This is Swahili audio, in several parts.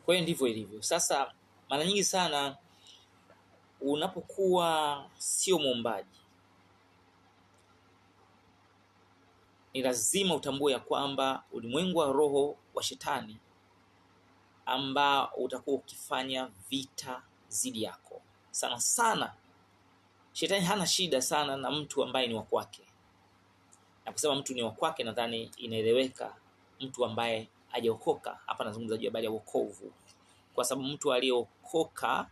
Kwa hiyo ndivyo ilivyo. Sasa mara nyingi sana unapokuwa sio muombaji, ni lazima utambue ya kwamba ulimwengu wa roho wa shetani ambao utakuwa ukifanya vita zidi yako. Sana sana shetani hana shida sana na mtu ambaye ni wa kwake. Na kusema mtu ni wa kwake nadhani inaeleweka, mtu ambaye hajaokoka. Hapa nazungumza juu ya habari ya wokovu. Kwa sababu mtu aliyeokoka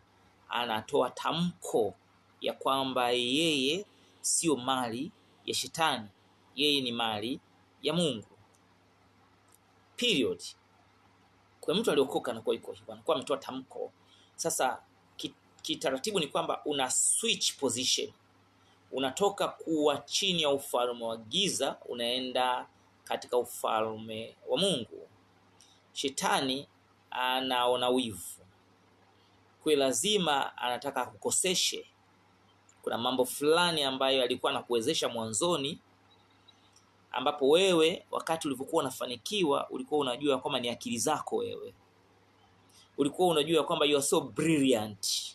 anatoa tamko ya kwamba yeye sio mali ya shetani, yeye ni mali ya Mungu. Period. Kwa mtu aliokoka anakuwa iko hivyo, anakuwa ametoa tamko. Sasa kitaratibu ni kwamba una switch position. Unatoka kuwa chini ya ufalme wa giza unaenda katika ufalme wa Mungu. Shetani anaona wivu. Kwa lazima anataka kukoseshe. Kuna mambo fulani ambayo alikuwa anakuwezesha mwanzoni, ambapo wewe wakati ulivyokuwa unafanikiwa ulikuwa unajua kwamba ni akili zako wewe. Ulikuwa unajua kwamba you are so brilliant.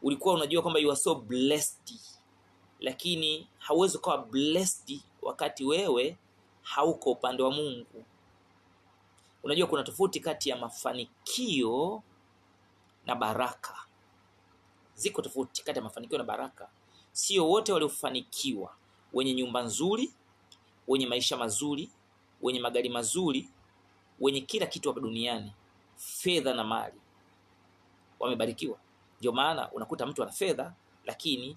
Ulikuwa unajua kwamba you are so blessed. Lakini hauwezi kuwa blessed wakati wewe hauko upande wa Mungu. Unajua kuna tofauti kati ya mafanikio na baraka. Ziko tofauti kati ya mafanikio na baraka. Sio wote waliofanikiwa wenye nyumba nzuri, wenye maisha mazuri, wenye magari mazuri, wenye kila kitu hapa duniani, fedha na mali, wamebarikiwa. Ndio maana unakuta mtu ana fedha lakini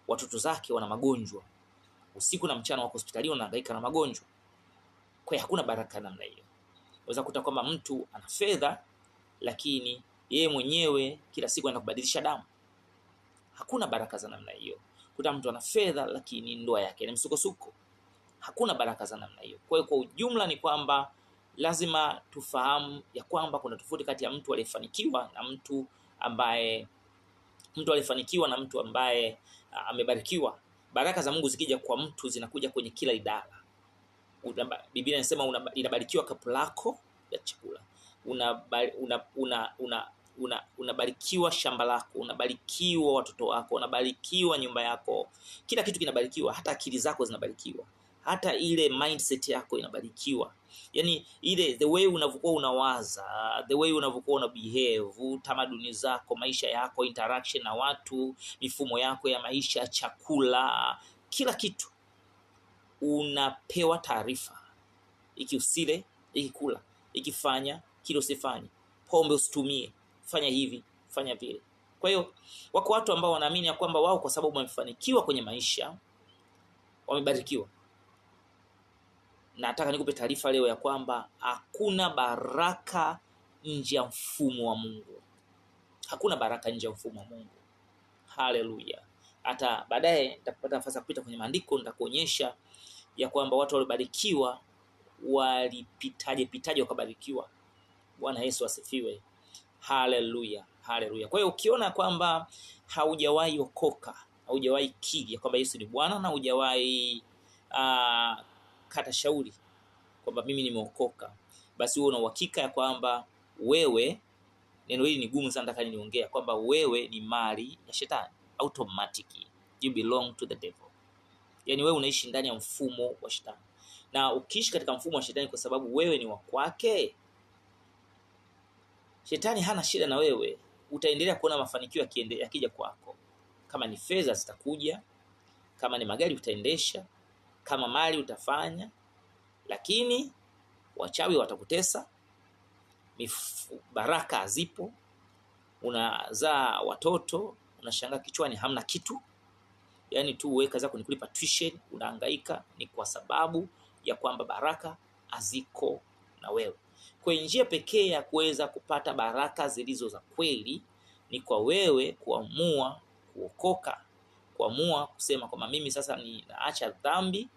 watoto zake wana magonjwa. Usiku na mchana wako hospitalini wanahangaika na magonjwa. Kwa hiyo hakuna baraka namna hiyo. Unaweza kukuta kwamba mtu ana fedha lakini yeye mwenyewe kila siku anaenda kubadilisha damu. Hakuna baraka za namna hiyo. Kuta mtu ana fedha lakini ndoa yake ni msukosuko. Hakuna baraka za namna hiyo. Kwa hiyo kwa ujumla ni kwamba lazima tufahamu ya kwamba kuna tofauti kati ya mtu aliyefanikiwa na mtu ambaye amebarikiwa. Baraka za Mungu zikija kwa mtu zinakuja kwenye kila idara. Biblia inasema inabarikiwa kapu lako la chakula. Unabarikiwa shamba lako, unabarikiwa watoto wako, unabarikiwa nyumba yako. Kila kitu kinabarikiwa, hata akili zako zinabarikiwa. Hata ile mindset yako inabarikiwa. Yaani ile the way unavyokuwa unawaza, the way unavyokuwa una behave, tamaduni zako, maisha yako, interaction na watu, mifumo yako ya maisha, chakula, kila kitu unapewa taarifa. Iki usile, iki kula, ikifanya, kile usifanye, pombe usitumie, fanya hivi, fanya vile. Kwa hiyo wako watu ambao wanaamini ya kwamba wao kwa sababu wamefanikiwa kwenye maisha wamebarikiwa. Na nataka nikupe taarifa leo ya kwamba hakuna baraka nje ya mfumo wa Mungu. Hakuna baraka nje ya mfumo wa Mungu. Haleluya. Hata baadaye nitapata nafasi ya kupita kwenye maandiko nitakuonyesha ya kwamba watu waliobarikiwa walipitaje wakabarikiwa. Bwana Yesu asifiwe. Haleluya. Haleluya. Kwa hiyo ukiona kwamba haujawahi okoka, haujawahi kiri kwamba Yesu ni Bwana na haujawahi kata shauri kwamba mimi nimeokoka, basi wewe una uhakika ya kwamba wewe, neno hili ni gumu sana nataka niongea, kwamba wewe ni mali ya shetani. Automatically you belong to the devil. Yaani wewe unaishi ndani ya mfumo wa shetani. Na ukiishi katika mfumo wa shetani kwa sababu wewe ni wa kwake, shetani hana shida na wewe. Utaendelea kuona mafanikio yakija kwako. Kama ni fedha zitakuja, kama ni magari utaendesha, kama mali utafanya, lakini wachawi watakutesa, baraka zipo, unazaa watoto, unashangaa kichwani hamna kitu. Yaani tu weka zako ni kulipa tuition, unahangaika, ni kwa sababu ya kwamba baraka haziko na wewe. Kwa njia pekee ya kuweza kupata baraka zilizo za kweli ni kwa wewe kuamua kuokoka, kuamua kusema kwamba mimi sasa ninaacha dhambi,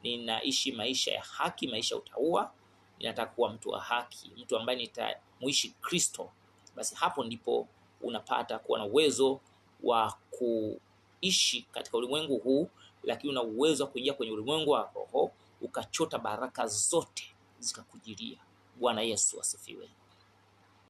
ninaishi maisha ya haki, maisha ya utauwa, ninataka kuwa mtu wa haki, mtu ambaye nitamuishi Kristo. Basi hapo ndipo unapata kuwa na uwezo wa kuishi katika ulimwengu huu, lakini una uwezo wa kuingia kwenye ulimwengu wa roho ukachota baraka zote zikakujilia. Bwana Yesu asifiwe.